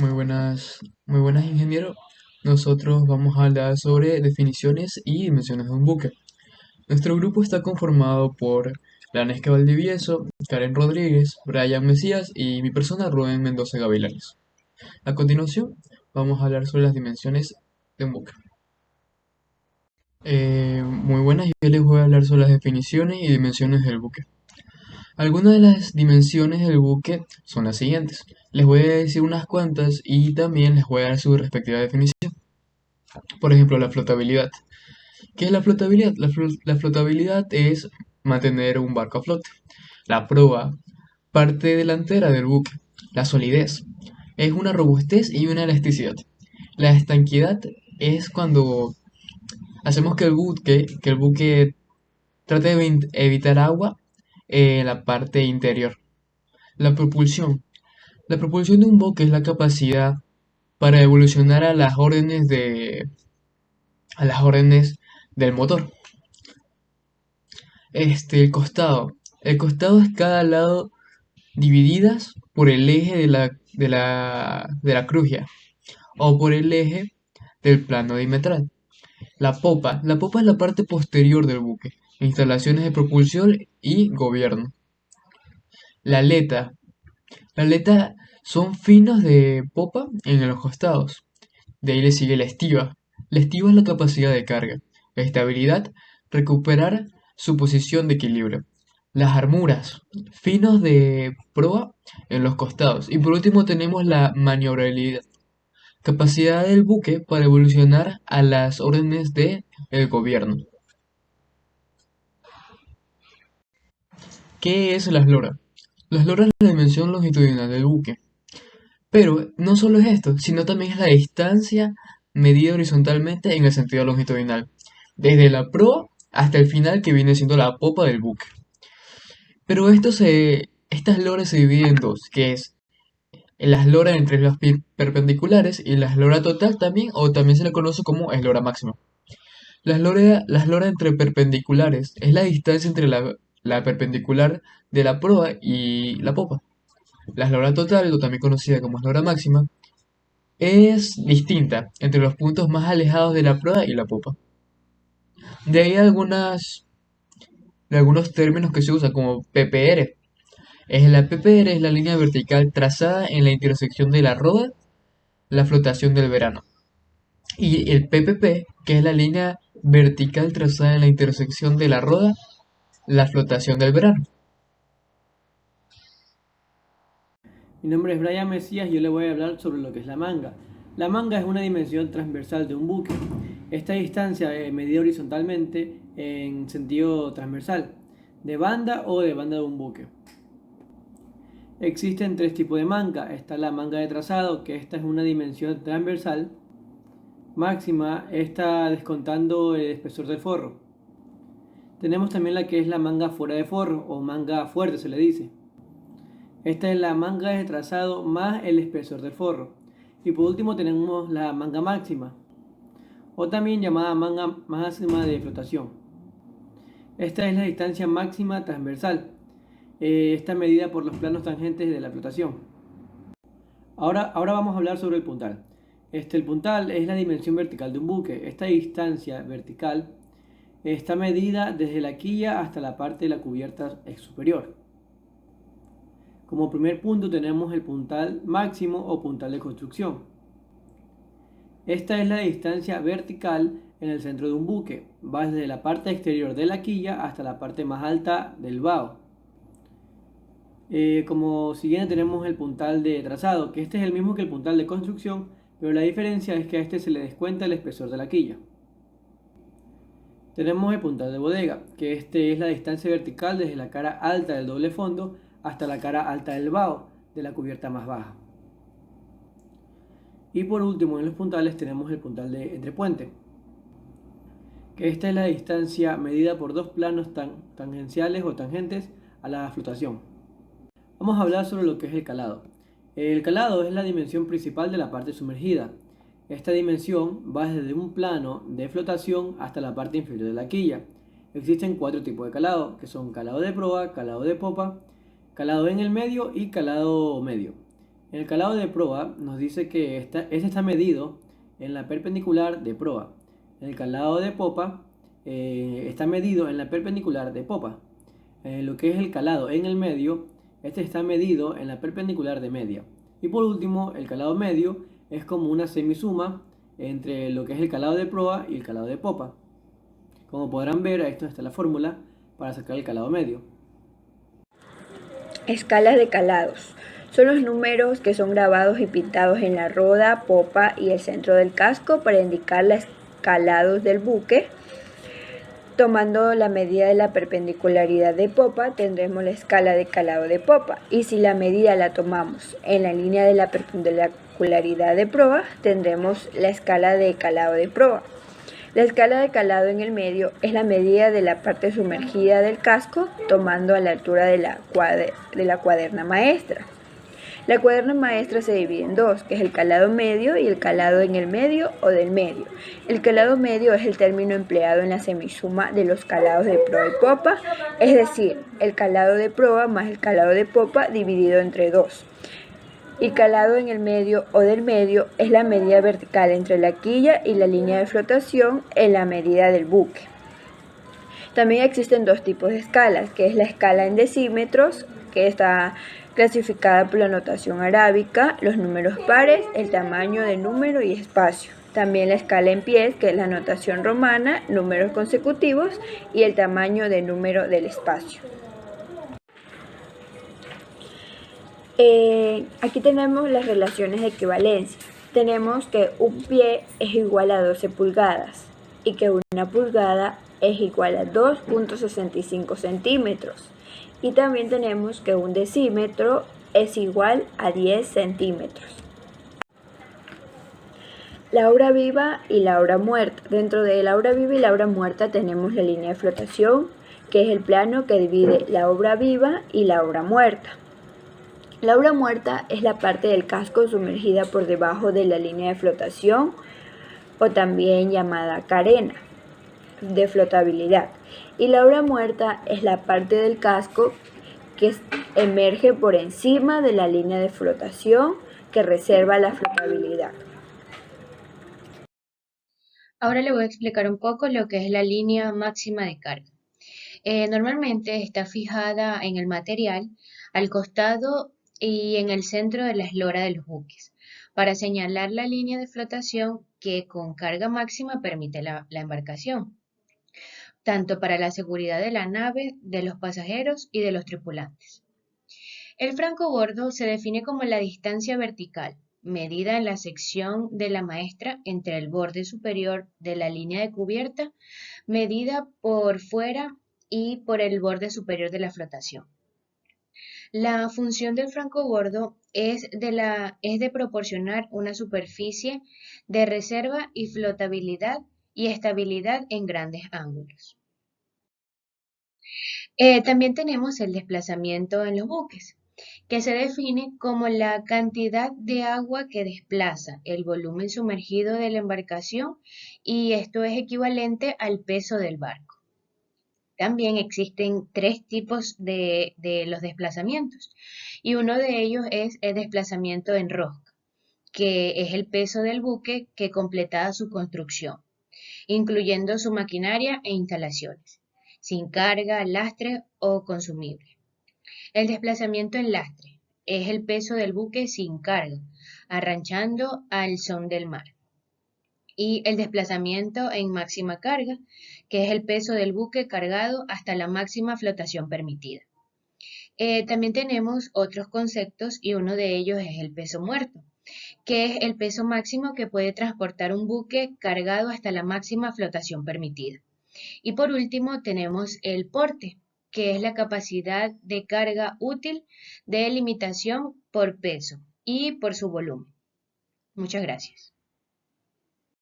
Muy buenas, ingeniero. Nosotros vamos a hablar sobre definiciones y dimensiones de un buque. Nuestro grupo está conformado por Lanesca Valdivieso, Karen Rodríguez, Brian Mesías y mi persona Rubén Mendoza Gavilanes. A continuación, vamos a hablar sobre las dimensiones de un buque. Muy buenas, yo les voy a hablar sobre las definiciones y dimensiones del buque. Algunas de las dimensiones del buque son las siguientes. Les voy a decir unas cuantas y también les voy a dar su respectiva definición. Por ejemplo, la flotabilidad. ¿Qué es la flotabilidad? La flotabilidad es mantener un barco a flote. La proa, parte delantera del buque. La solidez es una robustez y una elasticidad. La estanquidad es cuando hacemos que el buque trate de evitar agua en la parte interior. La propulsión. La propulsión de un buque es la capacidad para evolucionar a las órdenes del motor. El costado. El costado es cada lado divididas por el eje de la crujía o por el eje del plano dimetral. La popa. La popa es la parte posterior del buque. Instalaciones de propulsión y gobierno. La aleta. La aleta son finos de popa en los costados. De ahí le sigue la estiva. La estiva es la capacidad de carga. Estabilidad, recuperar su posición de equilibrio. Las armuras, finos de proa en los costados. Y por último tenemos la maniobrabilidad, capacidad del buque para evolucionar a las órdenes del gobierno. ¿Qué es la eslora? La eslora es la dimensión longitudinal del buque. Pero no solo es esto, sino también es la distancia medida horizontalmente en el sentido longitudinal, desde la proa hasta el final que viene siendo la popa del buque. Pero estas loras se dividen en dos, que es la eslora entre las perpendiculares y la eslora total también, o también se le conoce como eslora máxima. La eslora entre perpendiculares es la distancia entre la perpendicular de la proa y la popa. La eslora total, o también conocida como eslora máxima, es distinta entre los puntos más alejados de la proa y la popa. De ahí algunos términos que se usan como PPR. La PPR es la línea vertical trazada en la intersección de la roda, la flotación del verano. Y el PPP, que es la línea vertical trazada en la intersección de la roda, la flotación del verano. Mi nombre es Brian Mesías y yo le voy a hablar sobre lo que es la manga. La manga es una dimensión transversal de un buque. Esta distancia es medida horizontalmente en sentido transversal, de banda o de banda de un buque. Existen tres tipos de manga. Está la manga de trazado, que esta es una dimensión transversal máxima, esta descontando el espesor del forro. Tenemos también la que es la manga fuera de forro o manga fuerte se le dice. Esta es la manga de trazado más el espesor del forro. Y por último tenemos la manga máxima, o también llamada manga máxima de flotación. Esta es la distancia máxima transversal. Está medida por los planos tangentes de la flotación. Ahora vamos a hablar sobre el puntal. El puntal es la dimensión vertical de un buque. Esta distancia vertical está medida desde la quilla hasta la parte de la cubierta superior. Como primer punto tenemos el puntal máximo o puntal de construcción. Esta es la distancia vertical en el centro de un buque. Va desde la parte exterior de la quilla hasta la parte más alta del bao. Como siguiente tenemos el puntal de trazado, que este es el mismo que el puntal de construcción, pero la diferencia es que a este se le descuenta el espesor de la quilla. Tenemos el puntal de bodega, que este es la distancia vertical desde la cara alta del doble fondo hasta la cara alta del bao, de la cubierta más baja. Y por último, en los puntales tenemos el puntal de entrepuente, que esta es la distancia medida por dos planos tangenciales o tangentes a la flotación. Vamos a hablar sobre lo que es el calado. El calado es la dimensión principal de la parte sumergida. Esta dimensión va desde un plano de flotación hasta la parte inferior de la quilla. Existen cuatro tipos de calado, que son calado de proa, calado de popa, calado en el medio y calado medio. El calado de proa nos dice que este está medido en la perpendicular de proa. El calado de popa está medido en la perpendicular de popa. Lo que es el calado en el medio, este está medido en la perpendicular de media. Y por último, el calado medio es como una semisuma entre lo que es el calado de proa y el calado de popa. Como podrán ver, esto está la fórmula para sacar el calado medio. Escalas de calados. Son los números que son grabados y pintados en la roda, popa y el centro del casco para indicar los calados del buque. Tomando la medida de la perpendicularidad de popa, tendremos la escala de calado de popa. Y si la medida la tomamos en la línea de la perpendicularidad de proa, tendremos la escala de calado de proa. La escala de calado en el medio es la medida de la parte sumergida del casco, tomando a la altura de la cuaderna maestra. La cuaderna maestra se divide en dos, que es el calado medio y el calado en el medio o del medio. El calado medio es el término empleado en la semisuma de los calados de proa y popa, es decir, el calado de proa más el calado de popa dividido entre dos. Y calado en el medio o del medio es la medida vertical entre la quilla y la línea de flotación en la medida del buque. También existen dos tipos de escalas, que es la escala en decímetros, que está clasificada por la notación arábica, los números pares, el tamaño de número y espacio. También la escala en pies, que es la notación romana, números consecutivos y el tamaño de número del espacio. Aquí tenemos las relaciones de equivalencia. Tenemos que un pie es igual a 12 pulgadas y que una pulgada es igual a 2.65 centímetros. Y también tenemos que un decímetro es igual a 10 centímetros. La hora viva y la hora muerta. Dentro de la hora viva y la hora muerta tenemos la línea de flotación, que es el plano que divide la hora viva y la hora muerta. La hora muerta es la parte del casco sumergida por debajo de la línea de flotación, o también llamada carena de flotabilidad. Y la hora muerta es la parte del casco que emerge por encima de la línea de flotación que reserva la flotabilidad. Ahora le voy a explicar un poco lo que es la línea máxima de carga. Normalmente está fijada en el material, al costado y en el centro de la eslora de los buques, para señalar la línea de flotación que con carga máxima permite la embarcación, tanto para la seguridad de la nave, de los pasajeros y de los tripulantes. El francobordo se define como la distancia vertical, medida en la sección de la maestra entre el borde superior de la línea de cubierta, medida por fuera y por el borde superior de la flotación. La función del francobordo es de proporcionar una superficie de reserva y flotabilidad y estabilidad en grandes ángulos. También tenemos el desplazamiento en los buques, que se define como la cantidad de agua que desplaza el volumen sumergido de la embarcación, y esto es equivalente al peso del barco. También existen tres tipos de los desplazamientos, y uno de ellos es el desplazamiento en rosca, que es el peso del buque que completaba su construcción, incluyendo su maquinaria e instalaciones, sin carga, lastre o consumible. El desplazamiento en lastre es el peso del buque sin carga, arranchando al son del mar. Y el desplazamiento en máxima carga, que es el peso del buque cargado hasta la máxima flotación permitida. También tenemos otros conceptos, y uno de ellos es el peso muerto, que es el peso máximo que puede transportar un buque cargado hasta la máxima flotación permitida. Y por último tenemos el porte, que es la capacidad de carga útil de limitación por peso y por su volumen. Muchas gracias.